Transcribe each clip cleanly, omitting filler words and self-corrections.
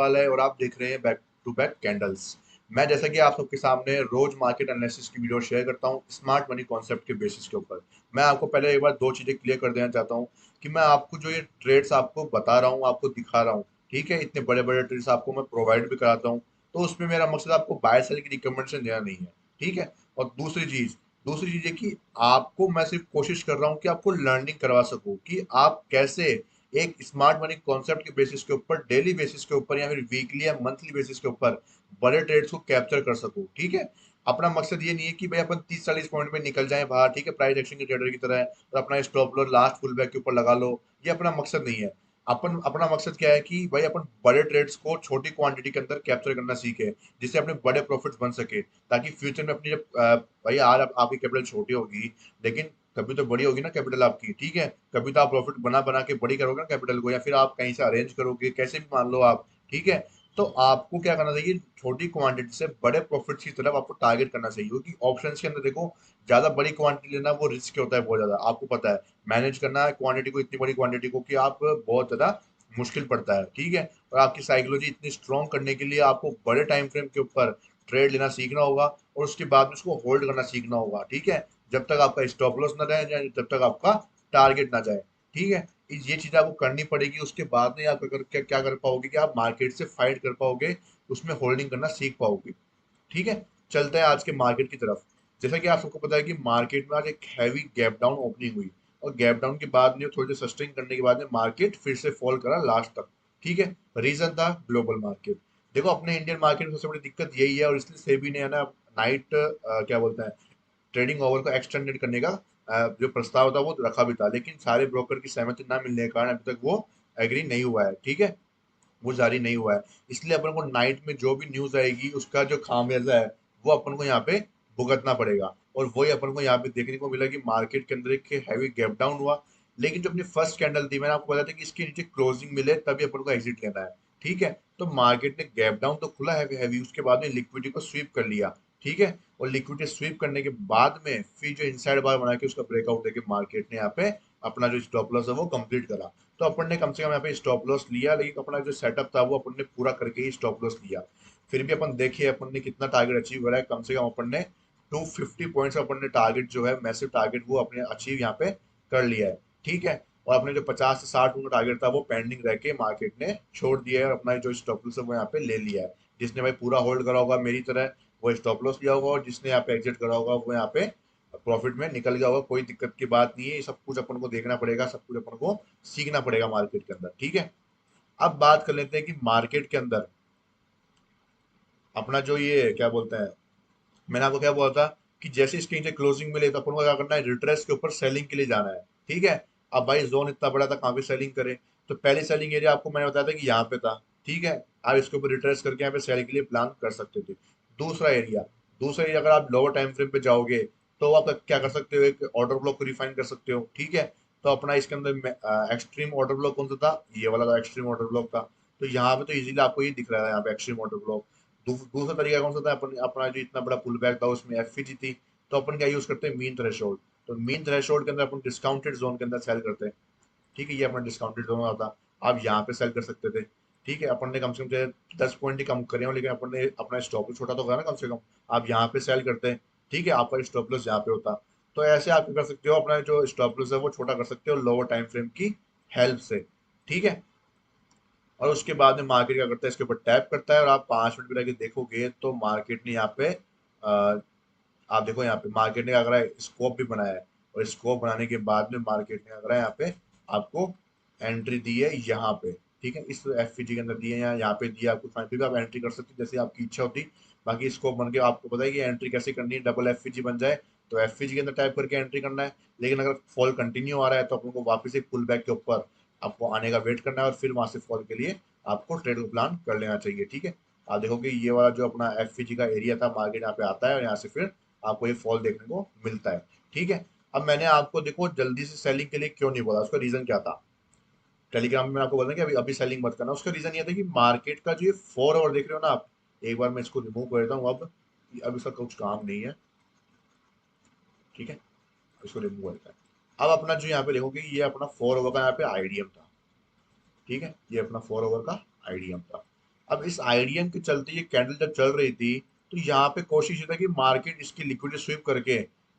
अग्रवाल है और आप देख रहे हैं बैक टू बैक कैंडल्स। मैं जैसा कि आप सबके सामने रोज मार्केट एनालिसिस की वीडियो शेयर करता हूं स्मार्ट मनी कॉन्सेप्ट के बेसिस के ऊपर। मैं आपको पहले एक बार दो चीजें क्लियर कर देना चाहता हूं कि मैं आपको जो ये ट्रेड्स आपको बता रहा हूं, आपको दिखा रहा हूं, ठीक है, इतने बड़े बड़े ट्रेड्स आपको मैं प्रोवाइड भी कराता हूं, तो उसमें मेरा मकसद आपको बाय सेल की रिकमेंडेशन देना नहीं है, ठीक है। और दूसरी चीज है कि आपको मैं सिर्फ कोशिश कर रहा हूँ कि आपको लर्निंग करवा सकूं कि आप कैसे एक स्मार्ट मनी कॉन्सेप्ट के बेसिस के ऊपर, डेली बेसिस के ऊपर या फिर वीकली या मंथली बेसिस के ऊपर बड़े ट्रेड्स को कैप्चर कर सकूं, ठीक है। अपना मकसद ये नहीं है कि भाई अपन 30-40 पॉइंट में निकल जाएं बाहर, ठीक है, प्राइस एक्शन के ट्रेडर की तरह है, और अपना stop loss last full back के ऊपर लगा लो। ये अपना मकसद नहीं है। अपन अपना मकसद क्या है कि भाई अपन बड़े ट्रेड्स को छोटी क्वांटिटी के अंदर कैप्चर करना सीखे, जिससे अपने बड़े प्रॉफिट्स बन सके, ताकि फ्यूचर में अपनी जब भाई आज आपकी कैपिटल छोटी होगी, लेकिन कभी तो बड़ी होगी ना कैपिटल आपकी, ठीक है। कभी तो आप प्रॉफिट बना बना के बड़ी करोगे ना कैपिटल को, या फिर आप कहीं से अरेंज करोगे, कैसे भी मान लो आप, ठीक है। तो आपको क्या करना चाहिए, छोटी क्वांटिटी से बड़े प्रॉफिट्स की तरफ आपको टारगेट करना चाहिए, क्योंकि ऑप्शंस के अंदर देखो, ज्यादा बड़ी क्वांटिटी लेना वो रिस्क होता है बहुत ज्यादा, आपको पता है। मैनेज करना है क्वांटिटी को, इतनी बड़ी क्वांटिटी को कि आप बहुत ज्यादा मुश्किल पड़ता है, ठीक है। और आपकी साइकोलॉजी इतनी स्ट्रॉन्ग करने के लिए आपको बड़े टाइम फ्रेम के ऊपर ट्रेड लेना सीखना होगा, और उसके बाद में उसको होल्ड करना सीखना होगा, ठीक है। जब तक आपका स्टॉप लॉस ना जाए, जब तक आपका टारगेट ना जाए, ठीक है। ये चीज आपको करनी पड़ेगी। उसके बाद में आप क्या कर पाओगे कि आप मार्केट से फाइट कर पाओगे, उसमें होल्डिंग करना सीख पाओगे, ठीक है। चलते हैं आज के मार्केट की तरफ। जैसा कि आप सबको पता है कि मार्केट में आज एक हैवी गैप डाउन ओपनिंग हुई, और गैप डाउन के बाद में थोड़ी देर सस्टेन करने के बाद में मार्केट फिर से फॉल करा लास्ट तक, ठीक है। रीजन था ग्लोबल मार्केट। देखो अपने इंडियन मार्केट में सबसे बड़ी दिक्कत यही है, और इसलिए सेबी ने है ना नाइट क्या बोलते हैं, ट्रेडिंग ओवर को एक्सटेंडेड करने का जो प्रस्ताव था वो रखा भी था, लेकिन सारे ब्रोकर की सहमति ना मिलने के कारण अभी तक वो एग्री नहीं हुआ है, ठीक है। वो जारी नहीं हुआ है। इसलिए अपन को नाइट में जो भी न्यूज आएगी उसका जो खामियाजा है वो अपन को यहाँ पे भुगतना पड़ेगा। और वही अपन को यहाँ पे देखने को मिला कि मार्केट के अंदर एक हैवी गैप डाउन हुआ, लेकिन जो अपनी फर्स्ट कैंडल थी, मैंने आपको बताया था कि इसके नीचे क्लोजिंग मिले तभी अपन को एग्जिट लेना है, ठीक है। तो मार्केट ने गैप डाउन तो खुला है हैवी, उसके बाद में लिक्विडिटी को स्वीप कर लिया, ठीक है। और लिक्विडिटी स्वीप करने के बाद में फिर जो इनसाइड बार बना के उसका ब्रेकआउट देके मार्केट ने यहाँ पे अपना जो स्टॉप लॉस है वो कंप्लीट करा। तो अपन ने कम से कम यहाँ पे स्टॉप लॉस लिया, लेकिन अपना जो सेटअप था वो अपन ने पूरा करके ही स्टॉप लॉस लिया। फिर भी अपन देखिए अपन ने कितना टारगेट अचीव करा है, कम से कम अपन ने 250 पॉइंट्स अपन ने टारगेट जो है मैसिव टारगेट वो अपने अचीव यहाँ पे कर लिया है, ठीक है। और अपने जो 50 से 60 का टारगेट था वो पेंडिंग रह के मार्केट ने छोड़ दिया है, और अपना जो स्टॉप लॉस है वो यहाँ पे ले लिया है। जिसने भाई पूरा होल्ड करा होगा मेरी तरह वो स्टॉप लॉस लिया होगा, और जिसने यहाँ पे एग्जिट करा होगा वो यहाँ पे प्रॉफिट में निकल गया होगा। कोई दिक्कत की बात नहीं है, ये सब कुछ अपन को देखना पड़ेगा, सब कुछ अपन को सीखना पड़ेगा मार्केट के अंदर, ठीक है। अब बात कर लेते हैं कि मार्केट के अंदर अपना जो ये क्या बोलते हैं, मैंने आपको क्या बोला था कि जैसे इसके नीचे क्लोजिंग मिले तो अपन को क्या करना है, रिट्रेस के ऊपर सेलिंग के लिए जाना है, ठीक है। अब भाई जोन इतना बड़ा था, कहाँ पे सेलिंग करें, तो पहले सेलिंग एरिया आपको मैंने बताया था कि यहाँ पे था, ठीक है। आप इसके ऊपर रिट्रेस करके यहाँ पे सेल के लिए प्लान कर सकते थे। दूसरा एरिया दूसरा एरिया अगर आप लोअर टाइम फ्रेम पे जाओगे तो आप क्या कर सकते हो, एक ऑर्डर ब्लॉक को रिफाइन कर सकते हो, ठीक है। तो अपना इसके अंदर एक्सट्रीम ऑर्डर ब्लॉक कौन सा था, ये वाला था, एक्सट्रीम ऑर्डर ब्लॉक था। तो यहाँ पे तो इजीली आपको ये दिख रहा है यहाँ पे एक्सट्रीम ऑर्डर ब्लॉक। दूसरा तरीका कौन सा था, अपन अपना जो इतना बड़ा पुल बैक था उसमें एफईजी थी, तो अपन क्या यूज करते हैं, मीन थ्रेशोल्ड। तो मीन थ्रेशोल्ड के अंदर अपन डिस्काउंटेड जोन के अंदर सेल करते हैं, ठीक है। ये अपना डिस्काउंटेड जोन आता, आप यहाँ पे सेल कर सकते थे, ठीक है। अपन ने कम से कम चाहे 10 पॉइंट ही कम करे हो, लेकिन अपन ने अपना स्टॉप लॉस छोटा तो करा ना कम से कम। आप यहाँ पे सेल करते हैं, ठीक है, आपका स्टॉप लॉस यहाँ पे होता। तो ऐसे आप क्या कर सकते हो, अपना जो स्टॉप लॉस है वो छोटा कर सकते हो लोअर टाइम फ्रेम की हेल्प से, ठीक है। और उसके बाद में मार्केट क्या करता है, इसके ऊपर टैप करता है, और आप 5 मिनट में जाके देखोगे तो मार्केट ने यहाँ पे आप देखो यहाँ पे मार्केट ने क्या करा है, स्कोप भी बनाया है। और स्कोप बनाने के बाद में मार्केट ने क्या करा है, यहाँ पे आपको एंट्री दी है यहाँ पे, ठीक है। इस एफपीजी के अंदर दी है, यहाँ पे दिया आपको, फिर भी आप एंट्री कर सकते हो जैसे आपकी इच्छा होती। बाकी स्कोप बन के आपको पता है कि एंट्री कैसे करनी है, डबल एफपीजी बन जाए तो एफपीजी के अंदर टाइप करके एंट्री करना है। लेकिन अगर फॉल कंटिन्यू आ रहा है तो अपन को वापस एक पुल बैक के ऊपर आपको आने का वेट करना है, और फिर वहां से फॉल के लिए आपको ट्रेड को प्लान कर लेना चाहिए, ठीक है। आप देखोगे ये वाला जो अपना एफपीजी का एरिया था, मार्केट यहाँ पे आता है और यहाँ से फिर आपको ये फॉल देखने को मिलता है, ठीक है। अब मैंने आपको देखो जल्दी से सेलिंग के लिए क्यों नहीं बोला, उसका रीजन क्या था, टेलीग्राम में आपको बोला कि अभी अभी सेलिंग मत करना। उसका रीजन ये था कि मार्केट का जो ये 4 आवर देख रहे हो ना आप, एक बार मैं इसको रिमूव कर देता हूँ अब इसका कुछ काम नहीं है, ठीक है। इसको रिमूव करता है। अब अपना जो यहाँ पे देखोगे ये अपना 4 आवर का यहाँ पे आईडीएम था, ठीक है। ये अपना 4 आवर का आईडीएम था। अब इस आईडीएम के चलते ये कैंडल जब चल रही थी, तो यहाँ पे कोशिश ये था कि मार्केट इसकी लिक्विडिटी स्वीप करके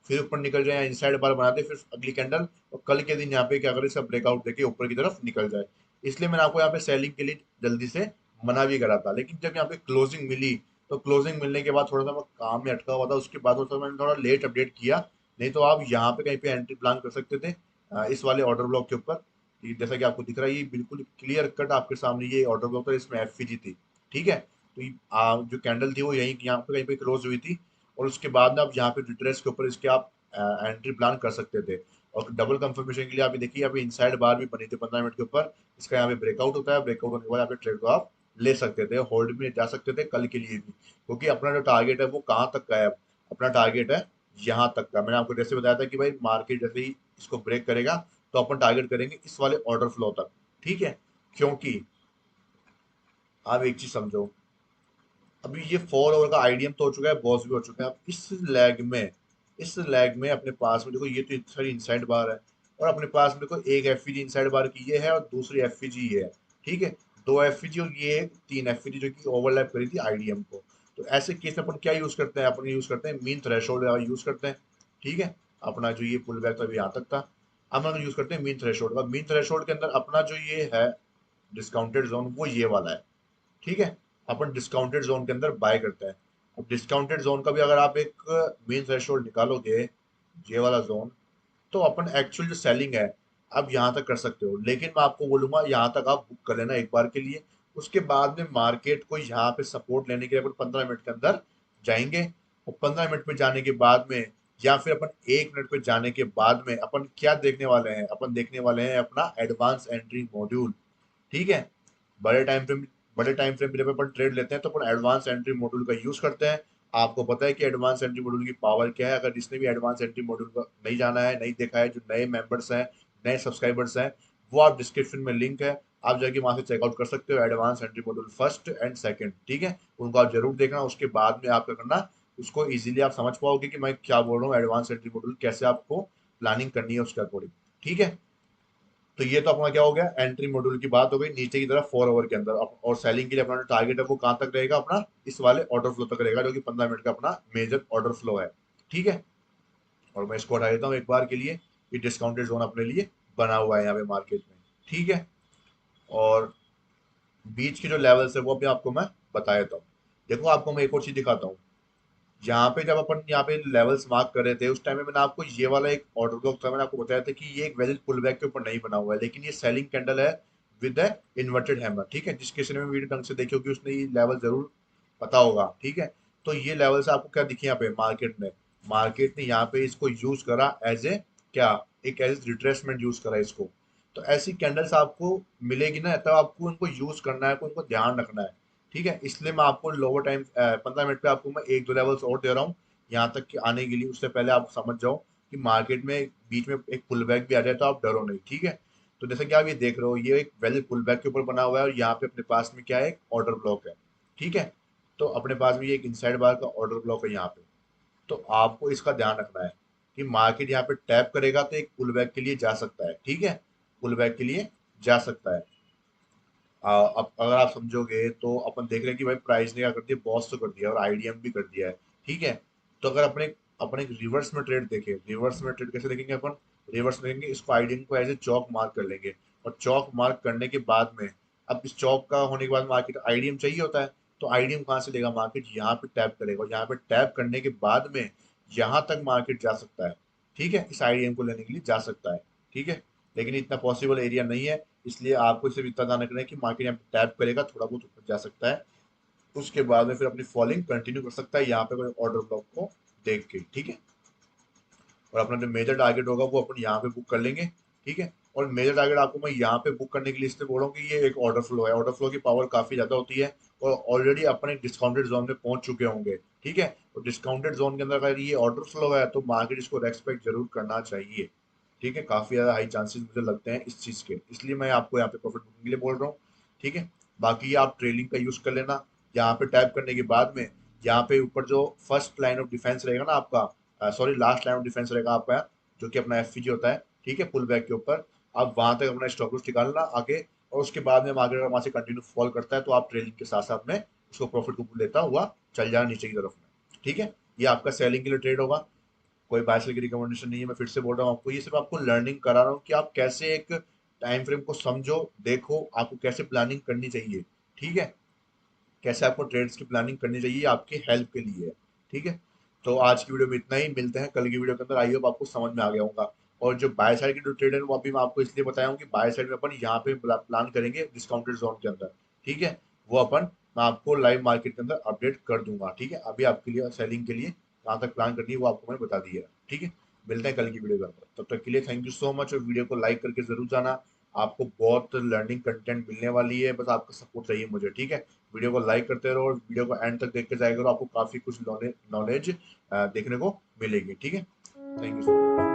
फिर ऊपर निकल जाए, या इनसाइड बार बना दे फिर अगली कैंडल, और कल के दिन यहाँ पे क्या करे, सब ब्रेकआउट देके ऊपर की तरफ निकल जाए। इसलिए मैंने आपको यहाँ पे सेलिंग के लिए जल्दी से मना भी करा था। लेकिन जब यहाँ पे क्लोजिंग मिली, तो क्लोजिंग मिलने के बाद थोड़ा सा मैं काम में अटका हुआ था, उसके बाद थोड़ा सा मैंने थोड़ा लेट अपडेट किया। नहीं तो आप यहाँ पे कहीं पे एंट्री प्लान कर सकते थे इस वाले ऑर्डर ब्लॉक के ऊपर। ये जैसा कि आपको दिख रहा है, ये बिल्कुल क्लियर कट आपके सामने ये ऑर्डर ब्लॉक था, इसमें एफवीजी थी। ठीक है, तो ये जो कैंडल थी वो यहीं यहाँ पे कहीं पे क्लोज हुई थी, और उसके बाद में आप यहाँ पे रिट्रेस के ऊपर इसके आप एंट्री प्लान कर सकते थे। और डबल कंफर्मेशन के लिए आप देखिए, यहाँ पे इनसाइड बार भी बनी थी 15 मिनट के ऊपर। इसका यहाँ पे ब्रेकआउट होता है, ब्रेकआउट होने के बाद यहाँ पे ट्रेड को आप ले सकते थे, होल्ड में जा सकते थे कल के लिए भी, क्योंकि अपना जो टारगेट है वो कहाँ तक का है। अपना टारगेट है यहाँ तक का। मैंने आपको जैसे बताया था कि भाई मार्केट जैसे ही इसको ब्रेक करेगा, तो अपन टारगेट करेंगे इस वाले ऑर्डर फ्लो तक। ठीक है, क्योंकि आप एक चीज समझो, अभी ये 4 ओवर का आईडीएम तो हो चुका है, बॉस भी हो चुका है। अब इस लैग में अपने पास में देखो, ये तो इतनी सारी इनसाइड बार है, और अपने पास में देखो एक एफईजी इनसाइड बार की ये है, और दूसरी एफईजी ये है। ठीक है, दो एफईजी और ये एक तीन एफईजी जो कि ओवरलैप करी थी आईडीएम को। तो ऐसे केस में अपन क्या यूज करते हैं, अपन यूज करते हैं मीन थ्रेशोल्ड यूज करते हैं। ठीक है, अपना जो ये पुल बैक था अभी यहाँ तक था, अब हम यूज करते हैं मीन थ्रेशोल्ड का। मीन थ्रेशोल्ड के अंदर अपना जो ये है डिस्काउंटेड जोन, वो ये वाला है। ठीक है, अपन डिस्काउंटेड जोन के अंदर बाय करते हैं। अब डिस्काउंटेड जोन का भी अगर आप एक मेन थ्रेशोल्ड निकालोगे, ये वाला जोन, तो अपन एक्चुअल जो सेलिंग है अब यहाँ तक कर सकते हो। लेकिन मैं आपको बोलूंगा यहाँ तक आप बुक कर लेना एक बार के लिए। उसके बाद में मार्केट को यहाँ पे सपोर्ट लेने के लिए अपन 15 मिनट के अंदर जाएंगे, और 15 मिनट में जाने के बाद में, या फिर अपन 1 मिनट पे जाने के बाद में अपन क्या देखने वाले हैं, अपन देखने वाले हैं अपना एडवांस एंट्री मॉड्यूल। ठीक है, बड़े टाइम फ्रेम बड़े टाइम फ्रेम पीरियड पे अपन ट्रेड लेते हैं, तो अपन एडवांस एंट्री मॉड्यूल का यूज करते हैं। आपको पता है कि एडवांस एंट्री मॉड्यूल की पावर क्या है। अगर जिसने भी एडवांस एंट्री मॉड्यूल का नहीं जाना है, नहीं देखा है, जो नए मेंबर्स हैं, नए सब्सक्राइबर्स हैं, वो आप डिस्क्रिप्शन में लिंक है, आप जाके वहां से चेकआउट कर सकते हो advance entry module first and second. ठीक है, उनको आप जरूर देखना। उसके बाद में आप क्या करना, उसको इजीली आप समझ पाओगे कि मैं क्या बोल रहा हूँ, एडवांस एंट्री मॉड्यूल कैसे आपको प्लानिंग करनी है उसके अकॉर्डिंग। ठीक है, तो ये तो अपना क्या हो गया, एंट्री मॉड्यूल की बात हो गई नीचे की तरफ 4 ओवर के अंदर। और सेलिंग के लिए अपना जो टारगेट है वो कहाँ तक रहेगा, अपना इस वाले ऑर्डर फ्लो तक रहेगा, जो कि 15 मिनट का अपना मेजर ऑर्डर फ्लो है। ठीक है, और मैं इसको हटा देता हूँ एक बार के लिए। ये डिस्काउंटेड जोन अपने लिए बना हुआ है यहाँ पे मार्केट में। ठीक है, और बीच के जो लेवल्स है वो भी आपको मैं बता देता हूँ। देखो, आपको मैं एक और चीज दिखाता हूँ। यहाँ पे जब अपन यहाँ पे लेवल्स मार्क कर रहे थे, उस टाइम में मैंने आपको ये वाला एक ऑर्डर ब्लॉक था, मैंने आपको बताया था कि ये एक वैलिड पुल बैक के ऊपर नहीं बना हुआ है, लेकिन ये सेलिंग कैंडल है विद द इन्वर्टेड हैमर। ठीक है, जिस किसी ने वीडियो ढंग से देखी होगी उसने ये लेवल जरूर पता होगा। ठीक है, तो ये लेवल से आपको क्या दिखे यहाँ पे, मार्केट ने यहाँ पे इसको यूज करा एज ए क्या, एक एज रिट्रेसमेंट यूज करा इसको। तो ऐसी कैंडल्स आपको मिलेगी ना, तब आपको इनको यूज करना है, इनको ध्यान रखना है। ठीक है, इसलिए मैं आपको लोअर टाइम 15 मिनट पे आपको मैं एक दो लेवल्स और दे रहा हूँ यहाँ तक कि आने के लिए। उससे पहले आप समझ जाओ कि मार्केट में बीच में एक पुल बैक भी आ जाए तो आप डरो नहीं। ठीक है, तो जैसे कि आप ये देख रहे हो, ये एक वैलिड पुल बैक के ऊपर बना हुआ है, और यहाँ पे अपने पास में क्या है, एक ऑर्डर ब्लॉक है। ठीक है, तो अपने पास में ये एक इनसाइड बार का ऑर्डर ब्लॉक है यहाँ पे। तो आपको इसका ध्यान रखना है कि मार्केट यहाँ पे टैप करेगा तो एक पुल बैक के लिए जा सकता है। ठीक है, पुल बैक के लिए जा सकता है। अब अगर आप समझोगे तो अपन देख रहे हैं कि भाई प्राइस ने क्या कर दिया, बॉस तो कर दिया और आईडीएम भी कर दिया है। ठीक है, तो अगर अपने अपने रिवर्स में ट्रेड देखें, रिवर्स में ट्रेड कैसे देखेंगे अपन, रिवर्स में देखेंगे इसको, आईडीएम को एज ए चौक मार्क कर लेंगे। और चौक मार्क करने के बाद में, अब इस चौक का होने के बाद मार्केट आईडीएम चाहिए होता है, तो आईडीएम कहाँ से लेगा, मार्केट यहाँ पे टैप करेगा, और यहाँ पे टैप करने के बाद में यहाँ तक मार्केट जा सकता है। ठीक है, इस आईडीएम को लेने के लिए जा सकता है। ठीक है, लेकिन इतना पॉसिबल एरिया नहीं है, इसलिए आपको सिर्फ इतना ध्यान रखना है कि मार्केट यहाँ पे टैप करेगा, थोड़ा बहुत ऊपर जा सकता है, उसके बाद में फिर अपनी फॉलिंग कंटिन्यू कर सकता है यहाँ पे कोई ऑर्डर ब्लॉक को देख के। ठीक है, और अपना जो मेजर टारगेट होगा वो अपन यहाँ पे बुक कर लेंगे। ठीक है, और मेजर टारगेट आपको मैं यहाँ पे बुक करने के लिए इसलिए बोल रहा हूँ कि ये एक ऑर्डर फ्लो है, ऑर्डर फ्लो की पावर काफी ज्यादा होती है, और ऑलरेडी अपन एक डिस्काउंटेड जोन में पहुंच चुके होंगे। ठीक है, और डिस्काउंटेड जोन के अंदर अगर ये ऑर्डर फ्लो है तो मार्केट इसको रेस्पेक्ट जरूर करना चाहिए। ठीक है, काफी ज्यादा हाई चांसेस मुझे लगते हैं इस चीज के, इसलिए मैं आपको यहाँ पे प्रॉफिट बुकिंग के लिए बोल रहा हूँ। ठीक है, बाकी आप ट्रेलिंग का यूज कर लेना। यहाँ पे टैप करने के बाद में, यहाँ पे ऊपर जो फर्स्ट लाइन ऑफ डिफेंस रहेगा ना आपका, sorry last line of defence रहेगा आपका, जो कि अपना एफपीजी होता है। ठीक है, पुल बैक के ऊपर आप वहां तक अपना स्टॉप लॉस निकालना आगे, और उसके बाद में मार्केट अगर वहां से कंटिन्यू फॉल करता है तो आप ट्रेलिंग के साथ साथ में उसको प्रॉफिट को लेता हुआ चल जाना नीचे की तरफ में। ठीक है, ये आपका सेलिंग के लिए ट्रेड होगा, कोई बाय सेल की रिकमेंडेशन नहीं है। मैं फिर से बोल रहा हूँ आपको, ये सिर्फ आपको लर्निंग करा रहा हूँ कि आप कैसे एक टाइम फ्रेम को समझो, देखो आपको कैसे प्लानिंग करनी चाहिए। ठीक है, कैसे आपको ट्रेड्स की प्लानिंग करनी चाहिए, ये आपकी हेल्प के लिए है। ठीक है, तो आज की वीडियो में इतना ही, मिलते हैं कल की वीडियो के अंदर। आई होप आपको समझ में आ गया होगा। और जो बाय साइड की जो ट्रेड है वो अभी मैं आपको इसलिए बताया हूँ कि बाय साइड में अपन यहाँ पे प्लान करेंगे डिस्काउंटेड जोन के अंदर। ठीक है, वो अपन मैं आपको लाइव मार्केट के अंदर अपडेट कर दूंगा। ठीक है, अभी आपके लिए सेलिंग के लिए कहाँ तक प्लान करनी है वो आपको मैंने बता दिया है। ठीक है, मिलते हैं कल की वीडियो के अंदर, तब तक के लिए थैंक यू सो मच। और वीडियो को लाइक करके जरूर जाना, आपको बहुत लर्निंग कंटेंट मिलने वाली है, बस आपका सपोर्ट चाहिए मुझे। ठीक है, वीडियो को लाइक करते रहो और वीडियो को एंड तक देख के जाएगा, तो आपको काफी कुछ नॉलेज देखने को मिलेगी। ठीक है, थैंक यू सो मच।